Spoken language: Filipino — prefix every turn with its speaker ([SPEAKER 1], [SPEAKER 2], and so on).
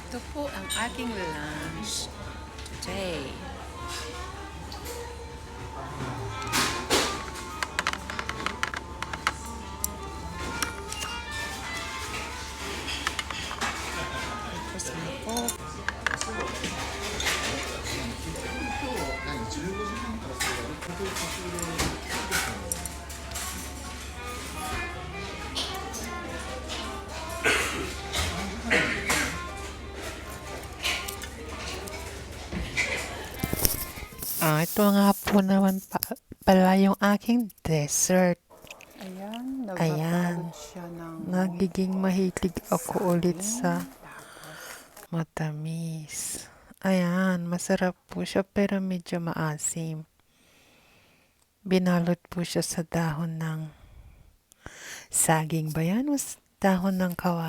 [SPEAKER 1] Ito po ang aking lunch today. Tapos na po. Ito nga po naman pala yung aking dessert.
[SPEAKER 2] Ayan,
[SPEAKER 1] Ayan.
[SPEAKER 2] nagbabalot siya ng
[SPEAKER 1] Nagiging mahilig ako ulit sa
[SPEAKER 2] tapos
[SPEAKER 1] matamis. Ayan, masarap po siya pero medyo maasim. Binalot po siya sa dahon ng saging ba yan o dahon ng kawali?